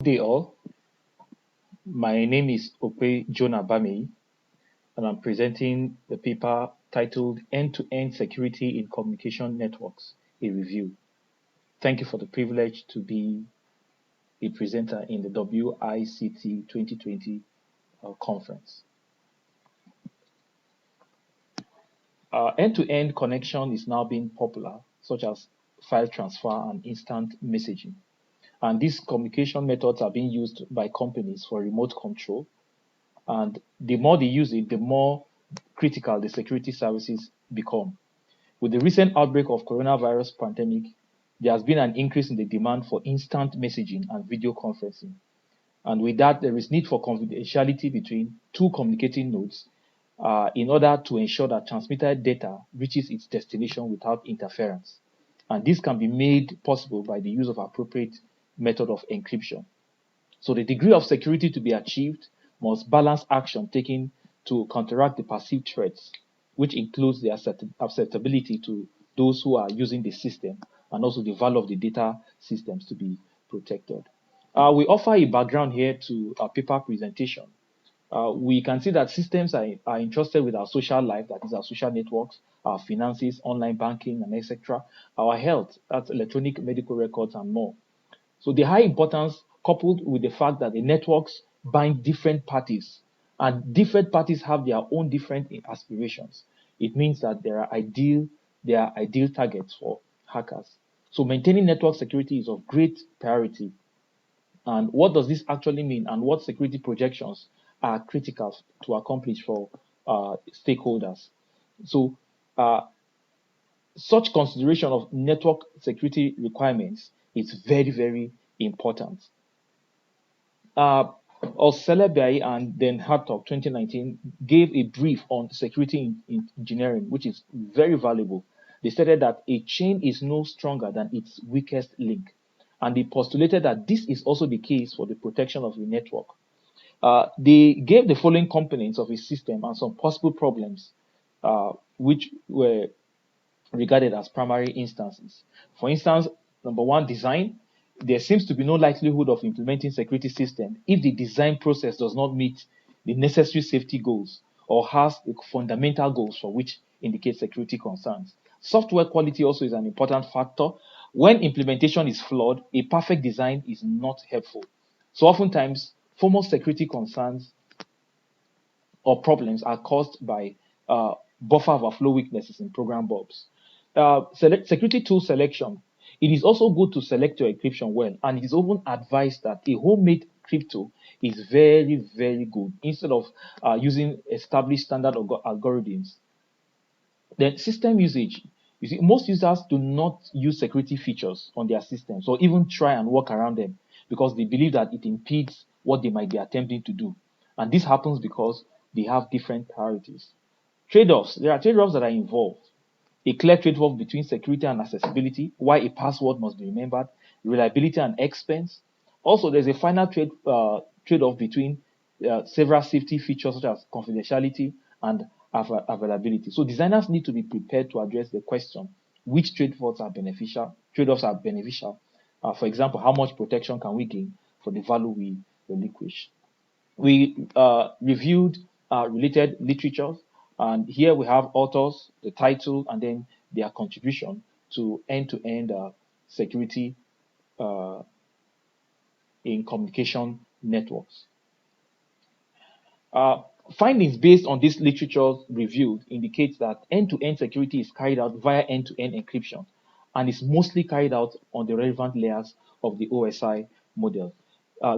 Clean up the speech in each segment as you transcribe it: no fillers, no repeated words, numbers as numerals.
Good day all. My name is Ope Jonah Bami, and I'm presenting the paper titled End-to-End Security in Communication Networks, a Review. Thank you for the privilege to be a presenter in the WICT 2020 conference. End-to-end connection is now being popular, such as file transfer and instant messaging. And these communication methods are being used by companies for remote control. And the more they use it, the more critical the security services become. With the recent outbreak of coronavirus pandemic, there has been an increase in the demand for instant messaging and video conferencing. And with that, there is need for confidentiality between two communicating nodes in order to ensure that transmitted data reaches its destination without interference. And this can be made possible by the use of appropriate method of encryption. So the degree of security to be achieved must balance action taken to counteract the perceived threats, which includes the acceptability to those who are using the system and also the value of the data systems to be protected. We offer a background here to our paper presentation. We can see that systems are entrusted with our social life, that is our social networks, our finances, online banking, and etc., our health, that's electronic medical records and more. So the high importance coupled with the fact that the networks bind different parties and different parties have their own different aspirations. It means that there are ideal targets for hackers. So maintaining network security is of great priority. And what does this actually mean and what security projections are critical to accomplish for stakeholders? So such consideration of network security requirements is very, very important. Oselebai and then Hartog 2019 gave a brief on security in engineering, which is very valuable. They stated that a chain is no stronger than its weakest link. And they postulated that this is also the case for the protection of the network. They gave the following components of a system and some possible problems which were regarded as primary instances. For instance, number one, design. There seems to be no likelihood of implementing security system if the design process does not meet the necessary safety goals or has the fundamental goals for which indicate security concerns. Software quality also is an important factor. When implementation is flawed, a perfect design is not helpful. So oftentimes, formal security concerns or problems are caused by buffer overflow weaknesses in program bugs. Security tool selection. It is also good to select your encryption well, and it is often advised that a homemade crypto is very, very good instead of using established standard algorithms. Then system usage. You see, most users do not use security features on their systems or even try and work around them because they believe that it impedes what they might be attempting to do. And this happens because they have different priorities. Trade-offs. There are trade-offs that are involved. A clear trade-off between security and accessibility, why a password must be remembered, reliability and expense. Also, there's a final trade-off between several safety features such as confidentiality and availability. So designers need to be prepared to address the question, which trade-offs are beneficial? For example, how much protection can we gain for the value we relinquish? We reviewed related literatures, and here we have authors, the title, and then their contribution to end-to-end security in communication networks. Findings based on this literature reviewed indicates that end-to-end security is carried out via end-to-end encryption and is mostly carried out on the relevant layers of the OSI model.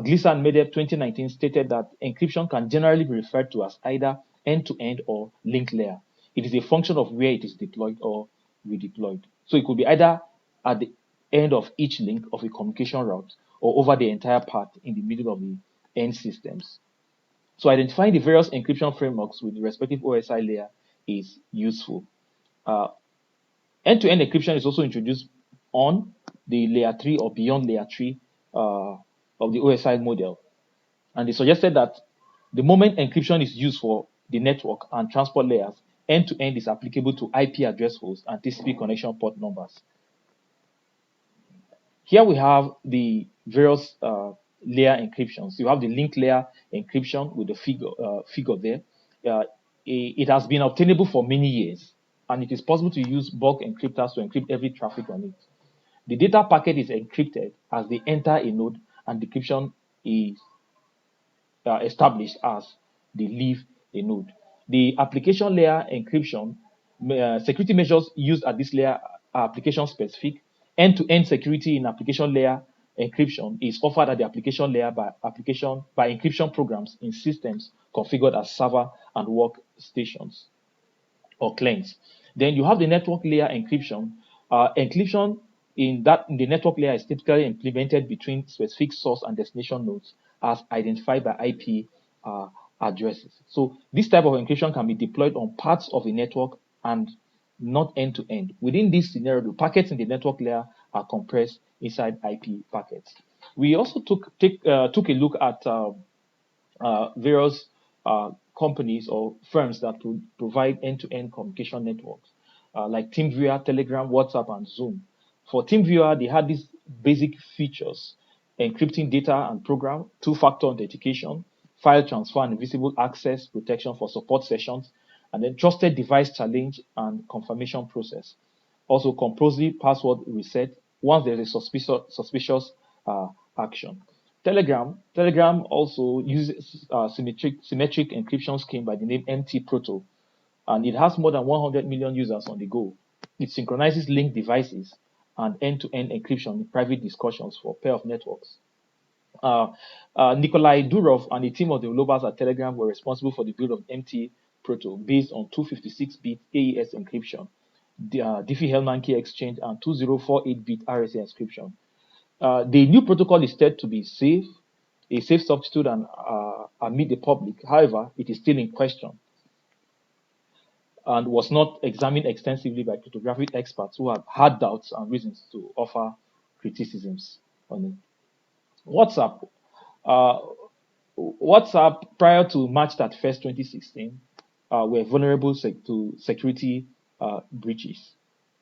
Gleason and Medeb 2019 stated that encryption can generally be referred to as either end-to-end or link layer. It is a function of where it is deployed or redeployed. So it could be either at the end of each link of a communication route or over the entire path in the middle of the end systems. So identifying the various encryption frameworks with the respective OSI layer is useful. End-to-end encryption is also introduced on the layer 3 or beyond layer 3 of the OSI model. And they suggested that the moment encryption is used for the network and transport layers, end-to-end is applicable to IP address hosts and TCP connection port numbers. Here we have the various layer encryptions. You have the link layer encryption with the figure there. Uh, it has been obtainable for many years, and it is possible to use bulk encryptors to encrypt every traffic on it. The data packet is encrypted as they enter a node, and decryption is established as they leave a node. The application layer encryption, security measures used at this layer are application specific. End-to-end security in application layer encryption is offered at the application layer by encryption programs in systems configured as server and workstations or claims. Then you have the network layer encryption. Encryption in the network layer is typically implemented between specific source and destination nodes as identified by IP addresses. So this type of encryption can be deployed on parts of a network and not end to end. Within this scenario, the packets in the network layer are compressed inside IP packets. We also took a look at various companies or firms that provide end-to-end communication networks, like TeamViewer, Telegram, WhatsApp, and Zoom. For TeamViewer, they had these basic features: encrypting data and program, two-factor authentication, file transfer and invisible access protection for support sessions, and then trusted device challenge and confirmation process. Also, compulsory password reset once there is a suspicious action. Telegram also uses symmetric encryption scheme by the name MT Proto, and it has more than 100 million users on the go. It synchronizes linked devices and end-to-end encryption in private discussions for pair of networks. Uh, Nikolai Durov and a team of developers at Telegram were responsible for the build of MT Proto based on 256-bit AES encryption, the Diffie-Hellman key exchange, and 2048-bit RSA encryption. The new protocol is said to be safe, a safe substitute and meet the public. However, it is still in question and was not examined extensively by cryptographic experts who have had doubts and reasons to offer criticisms on it. WhatsApp. Uh, WhatsApp, prior to March 31st, 2016, were vulnerable to security breaches.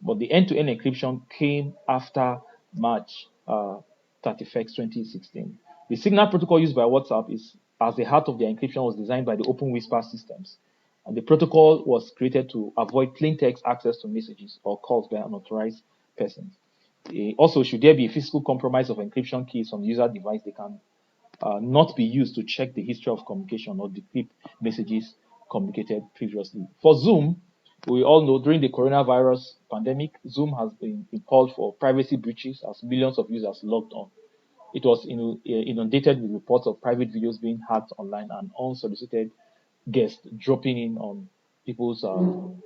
But the end-to-end encryption came after March 31st, 2016. The signal protocol used by WhatsApp is as the heart of the encryption was designed by the Open Whisper systems. And the protocol was created to avoid plain text access to messages or calls by unauthorized persons. Also, should there be a physical compromise of encryption keys on the user device, they can not be used to check the history of communication or decrypt messages communicated previously. For Zoom, we all know during the coronavirus pandemic, Zoom has been called for privacy breaches as millions of users logged on. It was inundated with reports of private videos being hacked online and unsolicited guests dropping in on people's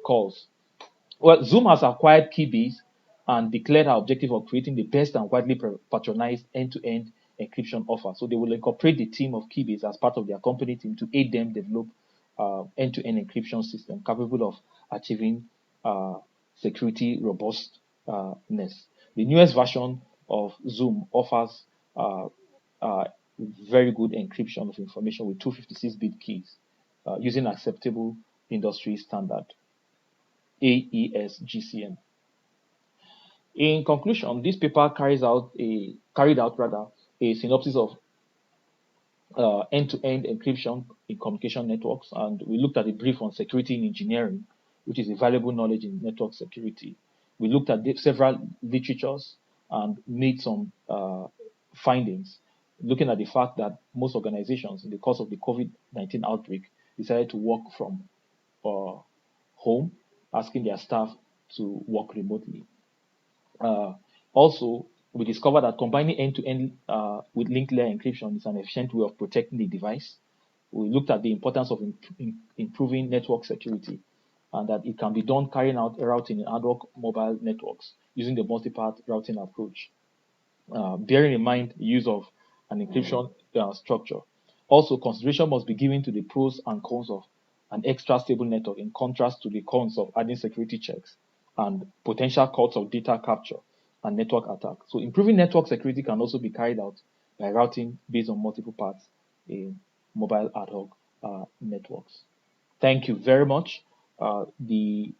calls. Well, Zoom has acquired Keybase and declared our objective of creating the best and widely patronized end-to-end encryption offer. So they will incorporate the team of Keybase as part of their company team to aid them develop end-to-end encryption system capable of achieving security robustness. The newest version of Zoom offers very good encryption of information with 256-bit keys using acceptable industry standard AES GCN. In conclusion, this paper carried out a synopsis of end-to-end encryption in communication networks, and we looked at a brief on security in engineering, which is a valuable knowledge in network security. We looked at several literatures and made some findings, looking at the fact that most organizations, in the course of the COVID-19 outbreak, decided to work from home, asking their staff to work remotely. Also, we discovered that combining end-to-end with linked layer encryption is an efficient way of protecting the device. We looked at the importance of improving network security and that it can be done carrying out routing in ad hoc mobile networks using the multi-path routing approach, bearing in mind the use of an encryption structure. Also, consideration must be given to the pros and cons of an extra stable network in contrast to the cons of adding security checks and potential costs of data capture and network attack. So improving network security can also be carried out by routing based on multiple paths in mobile ad hoc networks. Thank you very much. The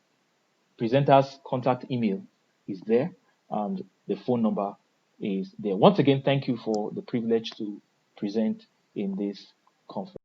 presenter's contact email is there and the phone number is there. Once again, thank you for the privilege to present in this conference.